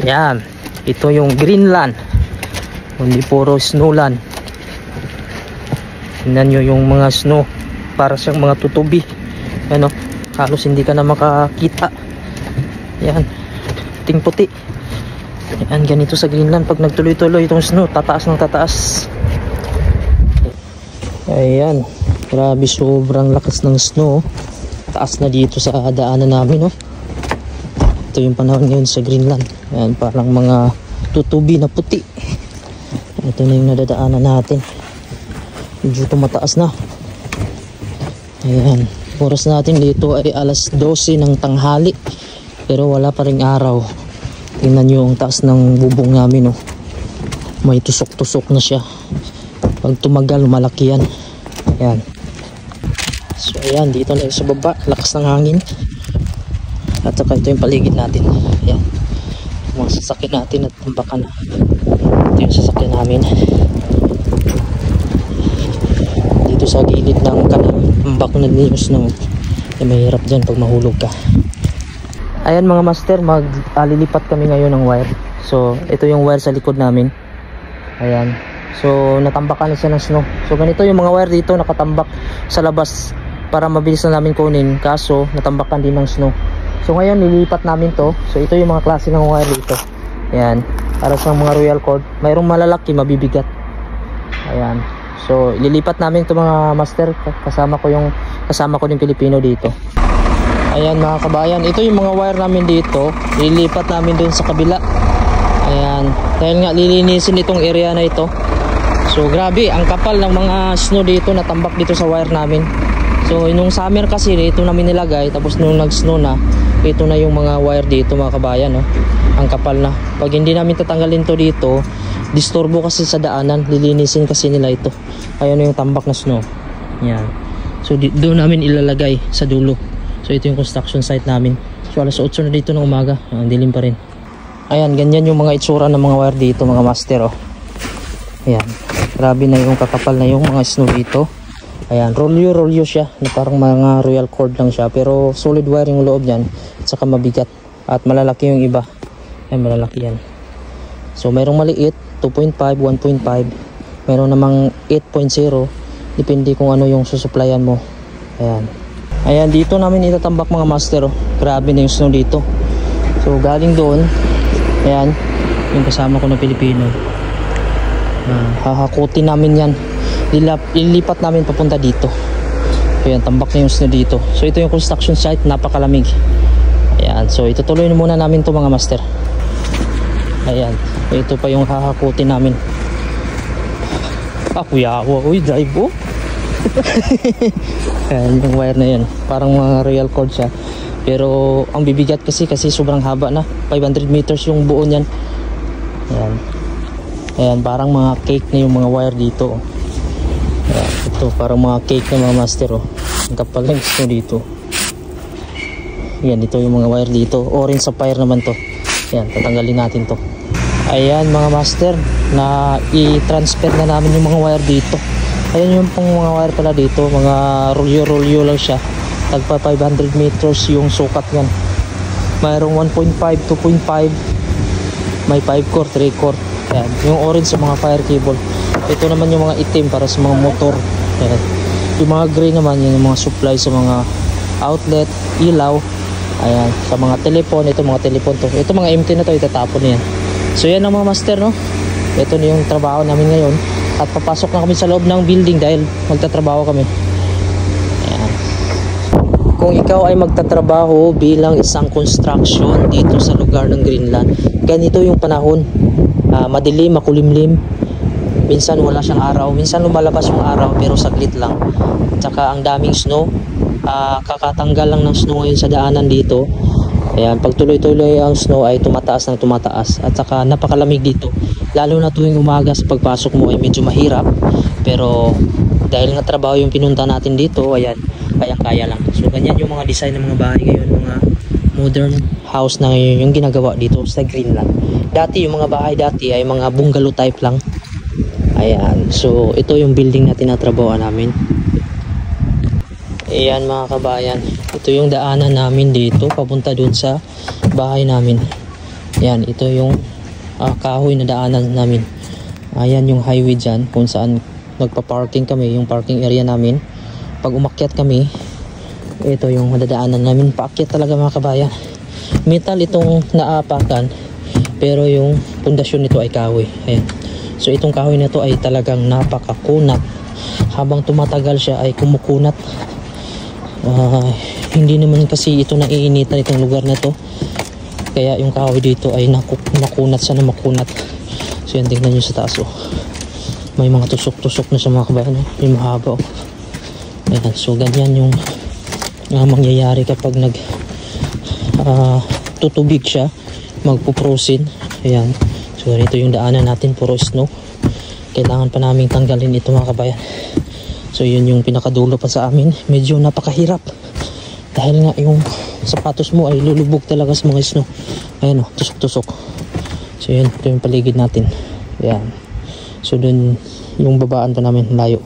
Yan, ito yung Greenland, hindi puro snowland. Tingnan nyo yung mga snow, para siyang mga tutubi. Ano, halos hindi ka na makakita. Yan, puting puti. Yan, ganito sa Greenland pag nagtuloy-tuloy itong snow, tataas ng tataas. Ayan, grabe, sobrang lakas ng snow. Taas na dito sa daanan namin, oh. Ito yung panahon ngayon sa Greenland. Ayan, parang mga tutubi na puti. Ito na yung nadadaanan natin. Medyo tumataas na. Ayan, oras natin dito ay alas 12 ng tanghali, pero wala pa ring araw. Tingnan nyo ang taas ng bubong namin, oh. May tusok-tusok na siya. Pag tumagal, malaki yan. Ayan. So ayan, dito na sa baba, lakas ng hangin. At saka ito yung paligid natin. Ayan, mga sasakyan natin at tambakan na. Ito yung sasakyan namin dito sa gilid ng kanal. Tambak na din yung snow. Mahirap dyan pag mahulog ka. Ayan mga master, lilipat kami ngayon ng wire. So ito yung wire sa likod namin. Ayan, so natambakan na siya ng snow. So ganito yung mga wire dito, nakatambak sa labas para mabilis na namin kunin, kaso natambakan din ng snow. So ngayon nilipat namin to. So ito yung mga klase ng wire dito. Ayan, para sa mga royal cord. Mayroong malalaki, mabibigat. Ayan, so ililipat namin to mga master. Kasama ko yung Pilipino dito. Ayan mga kabayan, ito yung mga wire namin dito. Ililipat namin dun sa kabila. Ayan, dahil nga lilinisin itong area na ito. So grabe, ang kapal ng mga snow dito, natambak dito sa wire namin. So nung summer kasi dito namin nilagay, tapos nung nag-snow na, ito na yung mga wire dito mga kabayan, no? Ang kapal na. Pag hindi namin tatanggalin to dito, disturbo kasi sa daanan, lilinisin kasi nila ito. Ayan yung tambak na snow. Yan. So doon namin ilalagay sa dulo. So ito yung construction site namin. So alas 8 na dito ng umaga, ang dilim pa rin. Ayan, ganyan yung mga itsura ng mga wire dito mga master, oh. Ayan, grabe na yung kakapal na yung mga snow dito. Ayan, rolyo siya, na parang mga royal cord lang siya, pero solid wire yung loob niyan, at saka mabigat, at malalaki yung iba. Ayan, malalaki yan. So mayroong maliit, 2.5, 1.5, mayroong namang 8.0, depende kung ano yung susuplayan mo. Ayan. Ayan, dito namin itatambak mga master, oh. Grabe na yung snow dito. So galing doon, ayan, yung kasama ko na Pilipino. Hahakutin namin yan. Ilipat namin papunta dito. Ayan, tambak na yung snow dito. So ito yung construction site, napakalamig. Ayan, so itutuloy na muna namin to mga master. Ayan, ito pa yung hahakutin namin. Kuya ako, uy, drive, oh. Ayan, yung wire na yan, parang mga royal cord siya, pero ang bibigat kasi sobrang haba na, 500 meters yung buo niyan. Ayan, ayan, parang mga cake na yung mga wire dito, oh. Ayan, ito parang mga cake na mga master, oh. Ang kapal lang ito dito. Ayan, ito yung mga wire dito, orange sapphire naman to. Ayan, tatanggalin natin to. Ayan mga master, na i-transfer na namin yung mga wire dito. Ayan yung pong mga wire pala dito, mga rolyo lang siya. Tagpa 500 meters yung sukat yan. Mayroong 1.5, 2.5, may 5 core, 3 core. Ayan, yung orange sa mga fire cable. Ito naman yung mga itim para sa mga motor. Ayan. Yung mga gray naman, yun yung mga supply sa mga outlet, ilaw. Ayan, sa mga telephone, ito mga telephone to. Ito mga empty na to, itatapon yan. So yan ang mga master, no? Ito na yung trabaho namin ngayon. At papasok na kami sa loob ng building dahil magtatrabaho kami. Ayan. Kung ikaw ay magtatrabaho bilang isang construction dito sa lugar ng Greenland, ganito yung panahon. Madilim, makulimlim. Minsan wala siyang araw, minsan lumalabas yung araw pero saglit lang. Tsaka ang daming snow. Kakatanggal lang ng snow ngayon sa daanan dito. Ayan, pag tuloy-tuloy ang snow ay tumataas ng tumataas. At saka napakalamig dito. Lalo na tuwing umaga sa pagpasok mo ay medyo mahirap. Pero dahil nga trabaho yung pinunta natin dito, ayan, kaya-kaya lang. So ganyan yung mga design ng mga bahay ngayon, mga modern house na ngayon yung ginagawa dito sa Greenland. Dati yung mga bahay dati ay mga bungalow type lang. Ayan, so ito yung building na tinatrabahoan namin. Ayan mga kabayan, ito yung daanan namin dito papunta dun sa bahay namin. Yan, ito yung kahoy na daanan namin. Ayan yung highway dyan kung saan nagpa-parking kami, yung parking area namin. Pag umakyat kami, ito yung madadaanan namin. Paakyat talaga mga kabayan. Metal itong naapakan, pero yung pundasyon nito ay kahoy. Ayan. So itong kahoy na to ay talagang napakakunat. Habang tumatagal siya ay kumukunat. Hindi naman kasi ito naiinitan itong lugar na to, kaya yung kahoy dito ay nakunat siya na makunat. So yan, tingnan nyo sa taas, oh. May mga tusok-tusok na sa mga kabayan, oh. Yung mahaba, oh. Ayan, so ganyan yung mangyayari kapag tutubig siya, magpuprosin. Ayan, so ito yung daanan natin, puro snow. Kailangan pa naming tanggalin ito mga kabayan. So yun yung pinakadulo pa sa amin. Medyo napakahirap dahil nga yung sapatos mo ay lulubog talaga sa mga snow. Ayan, oh, tusok-tusok. So yun, ito yung paligid natin. Ayan. So dun yung babaan pa namin layo.